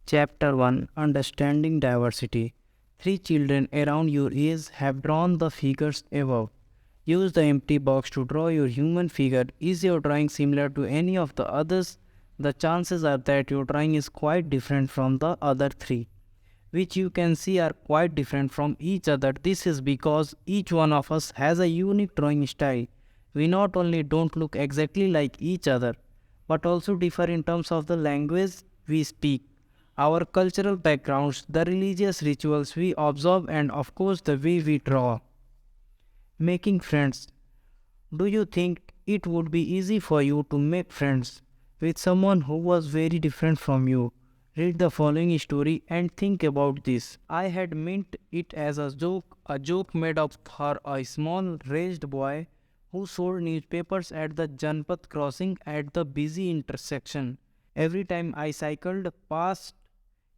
Chapter 1, Understanding Diversity. Three children around your age have drawn the figures above. Use the empty box to draw your human figure. Is your drawing similar to any of the others? The chances are that your drawing is quite different from the other three, which you can see are quite different from each other. This is because each one of us has a unique drawing style. We not only don't look exactly like each other, but also differ in terms of the language we speak, our cultural backgrounds, the religious rituals we observe, and of course the way we draw. Making friends. Do you think it would be easy for you to make friends with someone who was very different from you? Read the following story and think about this. I had meant it as a joke made up for a small raised boy who sold newspapers at the Janpat crossing at the busy intersection. Every time I cycled past,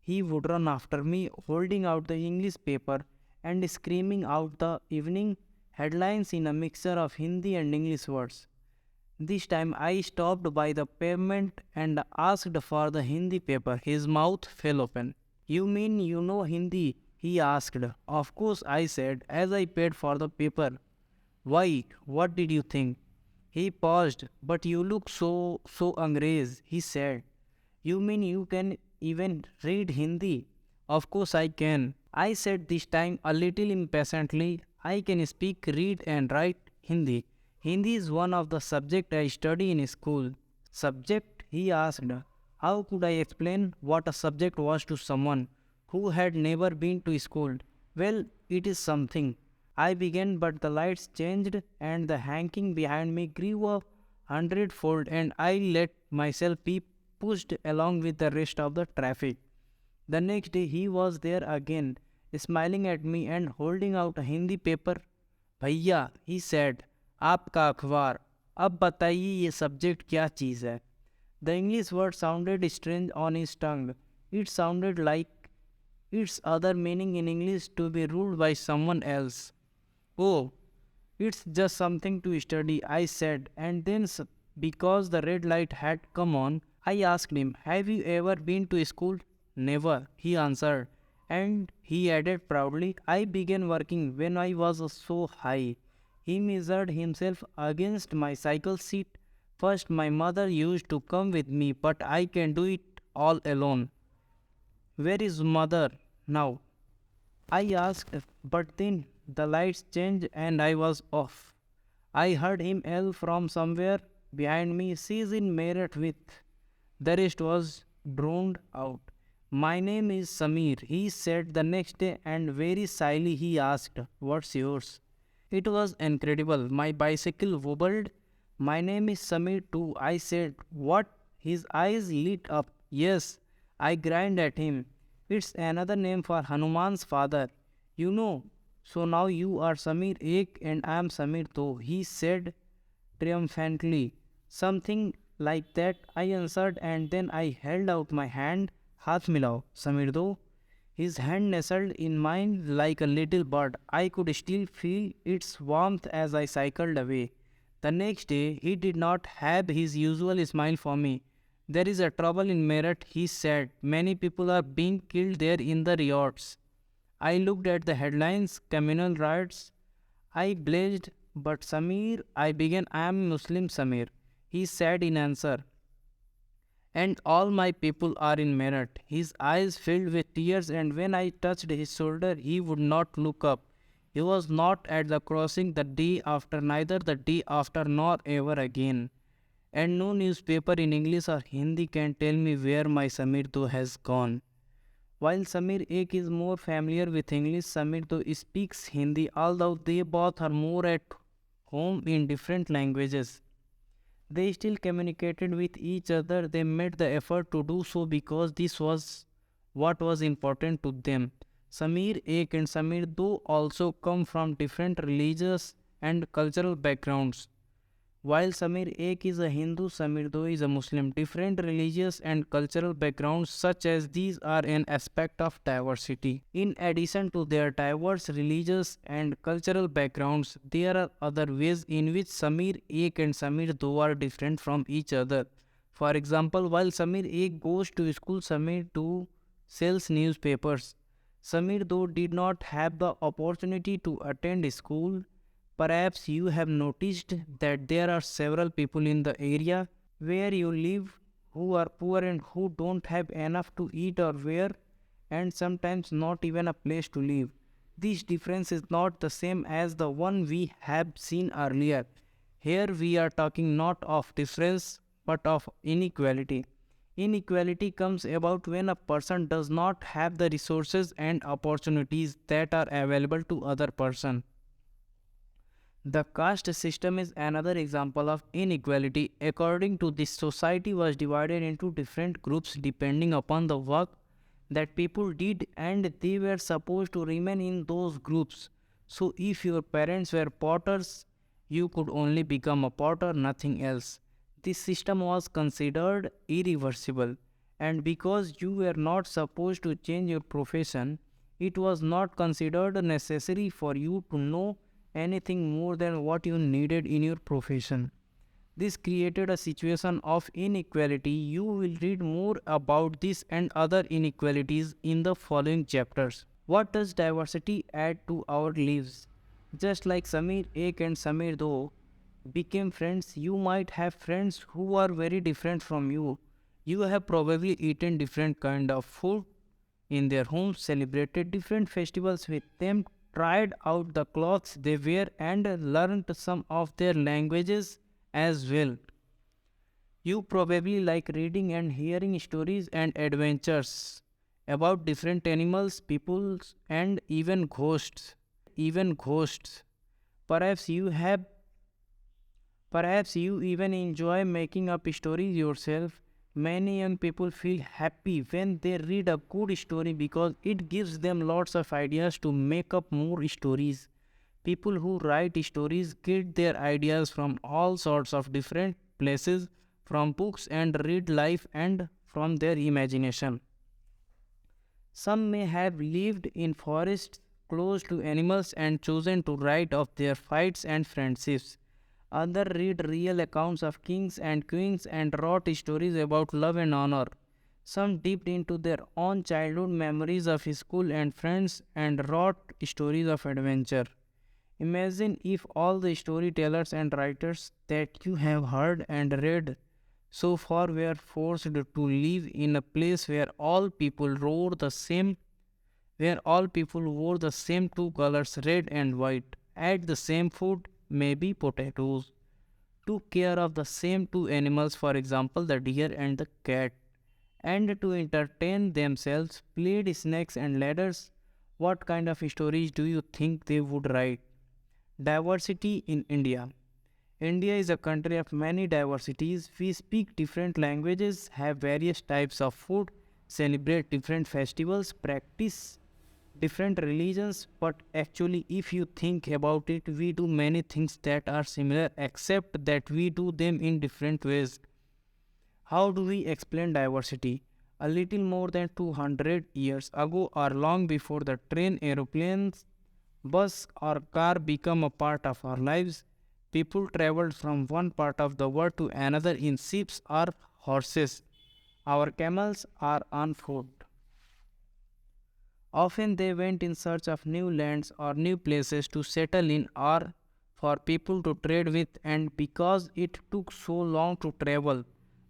he would run after me, holding out the English paper and screaming out the evening headlines in a mixture of Hindi and English words. This time I stopped by the pavement and asked for the Hindi paper. His mouth fell open. You mean you know Hindi? He asked. Of course, I said, as I paid for the paper. Why? What did you think? He paused. But you look so Angrez, he said. You mean you can even read Hindi? Of course I can. I said this time a little impatiently. I can speak, read and write Hindi. Hindi is one of the subjects I study in school. Subject? He asked. How could I explain what a subject was to someone who had never been to school? Well, it is something. I began, but the lights changed and the honking behind me grew a hundredfold, and I let myself be pushed along with the rest of the traffic. The next day he was there again, smiling at me and holding out a Hindi paper. भैया, he said, आपका अखबार. अब बताइए ये subject क्या चीज़ है? The English word sounded strange on his tongue. It sounded like its other meaning in English to be ruled by someone else. Oh, it's just something to study, I said, and then because the red light had come on, I asked him, have you ever been to school? Never, he answered. And he added proudly, I began working when I was so high. He measured himself against my cycle seat. First, my mother used to come with me, but I can do it all alone. Where is mother now? I asked, but then the lights changed and I was off. I heard him yell from somewhere behind me, she's in Meerut with. The rest was drowned out. My name is Samir, he said the next day, and very shyly he asked, what's yours? It was incredible. My bicycle wobbled. My name is Samir too, I said. What? His eyes lit up. Yes, I grinned at him. It's another name for Hanuman's father. You know. So now you are Samir Ek and I am Samir Do, he said triumphantly. Something like that, I answered, and then I held out my hand. Haath milao, Samir Do. His hand nestled in mine like a little bird. I could still feel its warmth as I cycled away. The next day, he did not have his usual smile for me. There is a trouble in Meerut, he said. Many people are being killed there in the riots. I looked at the headlines, communal riots. I blazed, but Samir, I began, I am Muslim Samir. He said in answer. And all my people are in Meerut. His eyes filled with tears, and when I touched his shoulder, he would not look up. He was not at the crossing the day after, neither the day after, nor ever again. And no newspaper in English or Hindi can tell me where my Samir Do has gone. While Samir Ek is more familiar with English, Samir Do speaks Hindi, although they both are more at home in different languages. They still communicated with each other. They made the effort to do so because this was what was important to them. Samir Ek and Samir Do also come from different religious and cultural backgrounds. While Samir Ek is a Hindu, Samir Do is a Muslim. Different religious and cultural backgrounds such as these are an aspect of diversity. In addition to their diverse religious and cultural backgrounds, there are other ways in which Samir Ek and Samir Do are different from each other. For example, while Samir Ek goes to school, Samir Do sells newspapers. Samir, though, did not have the opportunity to attend school. Perhaps you have noticed that there are several people in the area where you live who are poor and who don't have enough to eat or wear, and sometimes not even a place to live. This difference is not the same as the one we have seen earlier. Here we are talking not of difference but of inequality. Inequality comes about when a person does not have the resources and opportunities that are available to other person. The caste system is another example of inequality. According to this, society was divided into different groups depending upon the work that people did, and they were supposed to remain in those groups. So if your parents were potters, you could only become a potter, nothing else. This system was considered irreversible, and because you were not supposed to change your profession, it was not considered necessary for you to know anything more than what you needed in your profession. This created a situation of inequality. You will read more about this and other inequalities in the following chapters. What does diversity add to our lives? Just like Samir Ek and Samir Do became friends, you might have friends who are very different from you. You have probably eaten different kind of food in their homes, celebrated different festivals with them, tried out the clothes they wear, and learned some of their languages as well. You probably like reading and hearing stories and adventures about different animals, peoples, and even ghosts. Perhaps you have Perhaps you even enjoy making up stories yourself. Many young people feel happy when they read a good story because it gives them lots of ideas to make up more stories. People who write stories get their ideas from all sorts of different places, from books and read life and from their imagination. Some may have lived in forests close to animals and chosen to write of their fights and friendships. Others read real accounts of kings and queens and wrote stories about love and honor. Some dipped into their own childhood memories of school and friends and wrote stories of adventure. Imagine if all the storytellers and writers that you have heard and read so far were forced to live in a place where all people wore the same two colors, red and white, ate the same food, maybe potatoes, took care of the same two animals, for example, the deer and the cat, and to entertain themselves, played snakes and ladders. What kind of stories do you think they would write? Diversity in India. India is a country of many diversities. We speak different languages, have various types of food, celebrate different festivals, practice different religions, but actually, if you think about it, we do many things that are similar except that we do them in different ways. How do we explain diversity? A little more than 200 years ago, or long before the train, aeroplanes, bus, or car become a part of our lives, people traveled from one part of the world to another in ships or horses. Our camels are on foot. Often they went in search of new lands or new places to settle in or for people to trade with, and because it took so long to travel,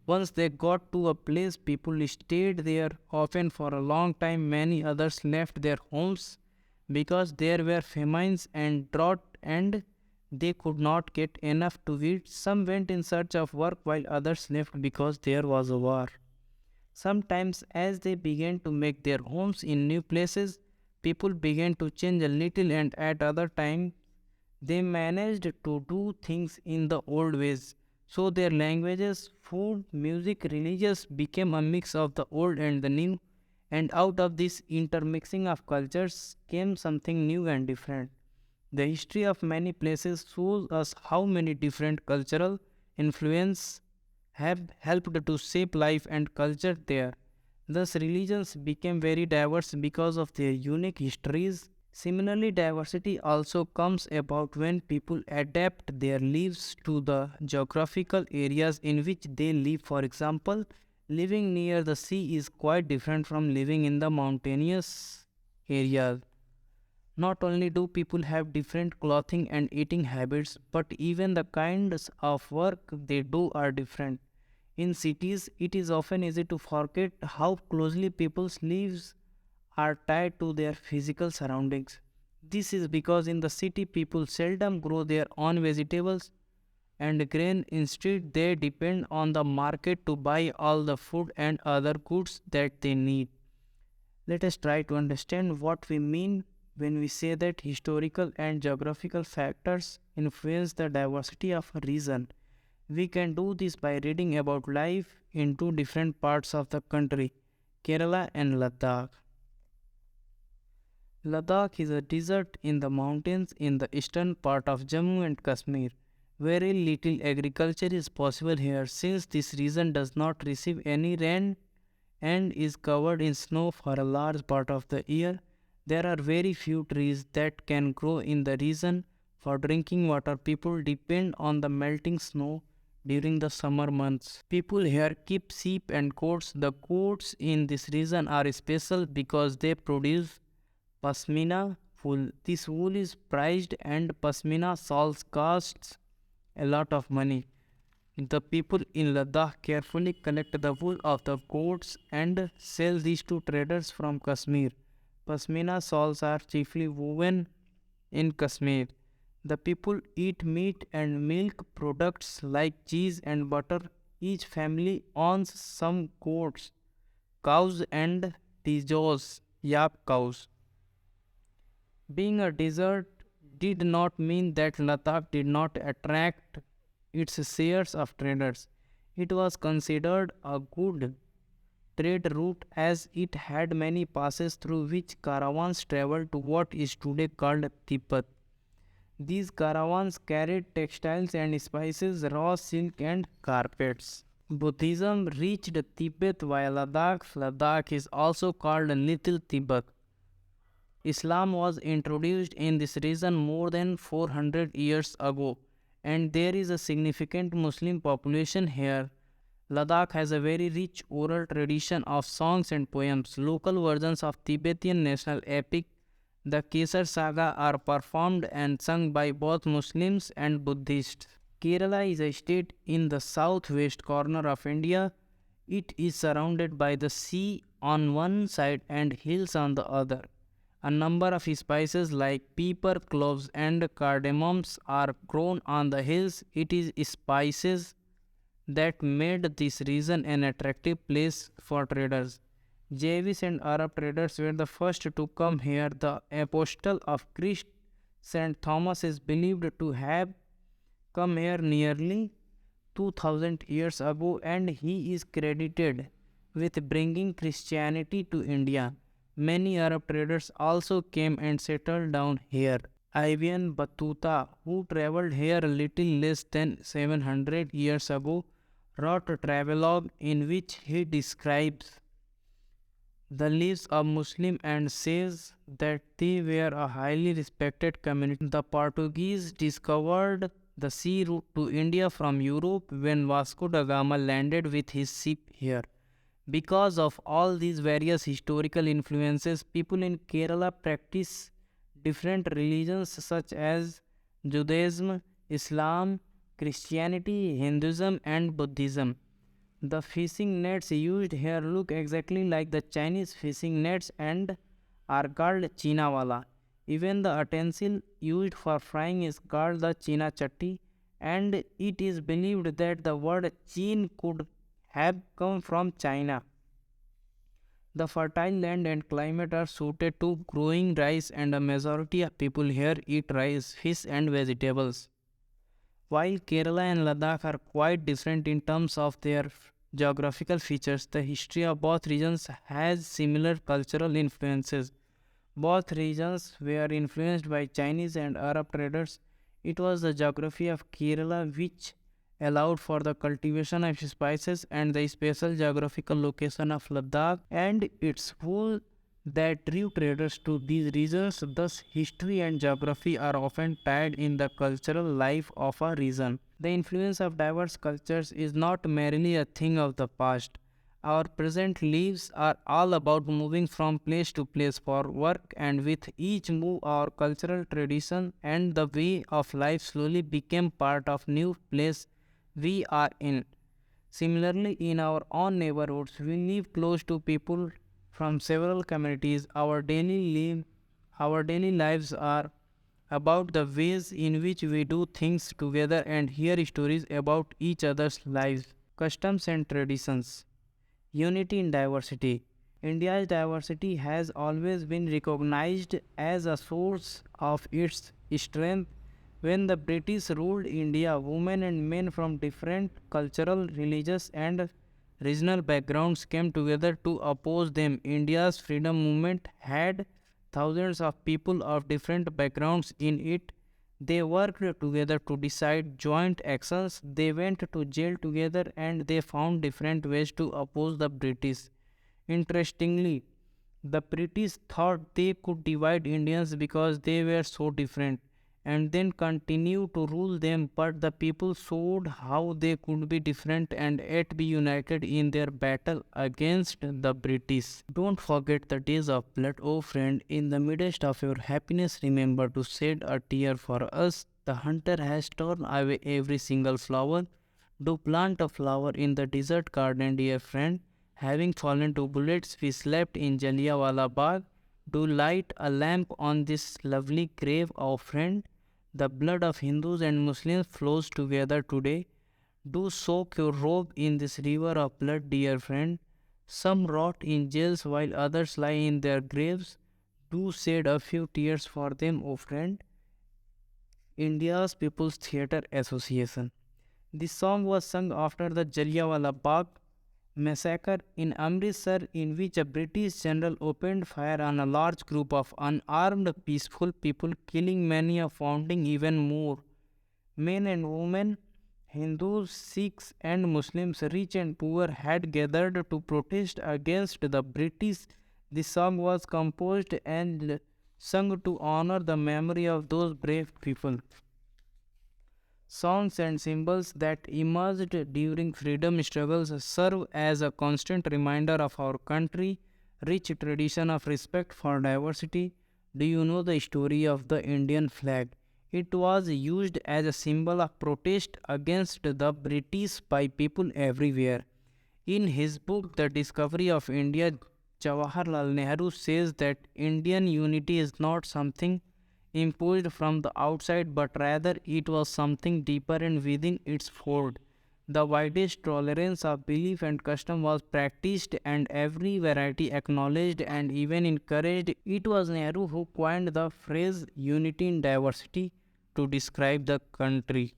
once they got to a place, people stayed there often for a long time. Many others left their homes because there were famines and drought and they could not get enough to eat. Some went in search of work while others left because there was a war. Sometimes, as they began to make their homes in new places, people began to change a little, and at other times, they managed to do things in the old ways. So, their languages, food, music, religions became a mix of the old and the new, and out of this intermixing of cultures came something new and different. The history of many places shows us how many different cultural influences have helped to shape life and culture there. Thus, religions became very diverse because of their unique histories. Similarly, diversity also comes about when people adapt their lives to the geographical areas in which they live. For example, Living near the sea is quite different from living in the mountainous areas. Not only do people have different clothing and eating habits, but even the kinds of work they do are different. In cities, it is often easy to forget how closely people's lives are tied to their physical surroundings. This is because in the city, people seldom grow their own vegetables and grain. Instead, they depend on the market to buy all the food and other goods that they need. Let us try to understand what we mean when we say that historical and geographical factors influence the diversity of a region. We can do this by reading about life in two different parts of the country, Kerala and Ladakh. Ladakh is a desert in the mountains in the eastern part of Jammu and Kashmir. Very little agriculture is possible here since this region does not receive any rain and is covered in snow for a large part of the year. There are very few trees that can grow in the region. For drinking water, people depend on the melting snow during the summer months. People here keep sheep and goats. The goats in this region are special because they produce Pashmina wool. This wool is prized and Pashmina shawls costs a lot of money. The people in Ladakh carefully collect the wool of the goats and sell these to traders from Kashmir. Pashmina shawls are chiefly woven in Kashmir. The people eat meat and milk products like cheese and butter. Each family owns some goats, cows, and tijos, yap cows. Being a desert did not mean that Ladakh did not attract its shares of traders. It was considered a good trade route as it had many passes through which caravans traveled to what is today called Tibet. These caravans carried textiles and spices, raw silk, and carpets. Buddhism reached Tibet via Ladakh. Ladakh is also called Little Tibet. Islam was introduced in this region more than 400 years ago, and there is a significant Muslim population here. Ladakh has a very rich oral tradition of songs and poems. Local versions of Tibetan national epic, the Kesar Saga, are performed and sung by both Muslims and Buddhists. Kerala is a state in the southwest corner of India. It is surrounded by the sea on one side and hills on the other. A number of spices like pepper, cloves, and cardamoms are grown on the hills. It is spices that made this region an attractive place for traders. Javis and Arab traders were the first to come here. The apostle of Christ, St. Thomas, is believed to have come here nearly 2000 years ago, and he is credited with bringing Christianity to India. Many Arab traders also came and settled down here. Ibn Battuta, who traveled here a little less than 700 years ago, wrote a travelogue in which he describes the lives of Muslims and says that they were a highly respected community. The Portuguese discovered the sea route to India from Europe when Vasco da Gama landed with his ship here. Because of all these various historical influences, people in Kerala practice different religions such as Judaism, Islam, Christianity, Hinduism, and Buddhism. The fishing nets used here look exactly like the Chinese fishing nets and are called Chinawala. Even the utensil used for frying is called the China Chatti, and it is believed that the word Chin could have come from China. The fertile land and climate are suited to growing rice, and a majority of people here eat rice, fish, and vegetables. While Kerala and Ladakh are quite different in terms of their geographical features, the history of both regions has similar cultural influences. Both regions were influenced by Chinese and Arab traders. It was the geography of Kerala which allowed for the cultivation of spices, and the special geographical location of Ladakh and its wool that drew traders to these regions. Thus, history and geography are often tied in the cultural life of a region. The influence of diverse cultures is not merely a thing of the past. Our present lives are all about moving from place to place for work, and with each move, our cultural tradition and the way of life slowly became part of new place we are in. Similarly, in our own neighborhoods, we live close to people from several communities. Our daily lives are about the ways in which we do things together and hear stories about each other's lives, customs, and traditions. Unity in diversity. India's diversity has always been recognized as a source of its strength. When the British ruled India, women and men from different cultural, religious, and regional backgrounds came together to oppose them. India's freedom movement had thousands of people of different backgrounds in it. They worked together to decide joint actions. They went to jail together and they found different ways to oppose the British. Interestingly, the British thought they could divide Indians because they were so different and then continue to rule them, but the people showed how they could be different and yet be united in their battle against the British. Don't forget the days of blood, oh friend. In the midst of your happiness, remember to shed a tear for us. The hunter has torn away every single flower. Do plant a flower in the desert garden, dear friend. Having fallen to bullets, we slept in Jallianwala Bagh. Do light a lamp on this lovely grave, our friend. The blood of Hindus and Muslims flows together today. Do soak your robe in this river of blood, dear friend. Some rot in jails while others lie in their graves. Do shed a few tears for them, O friend. India's People's Theatre Association. This song was sung after the Jallianwala Bagh massacre in Amritsar, in which a British general opened fire on a large group of unarmed peaceful people, killing many and wounding even more. Men and women, Hindus, Sikhs, and Muslims, rich and poor, had gathered to protest against the British. This song was composed and sung to honor the memory of those brave people. Songs and symbols that emerged during freedom struggles serve as a constant reminder of our country, rich tradition of respect for diversity. Do you know the story of the Indian flag? It was used as a symbol of protest against the British by people everywhere. In his book, The Discovery of India, Jawaharlal Nehru says that Indian unity is not something imposed from the outside, but rather it was something deeper and within its fold. The widest tolerance of belief and custom was practiced, and every variety acknowledged and even encouraged. It was Nehru who coined the phrase unity in diversity to describe the country.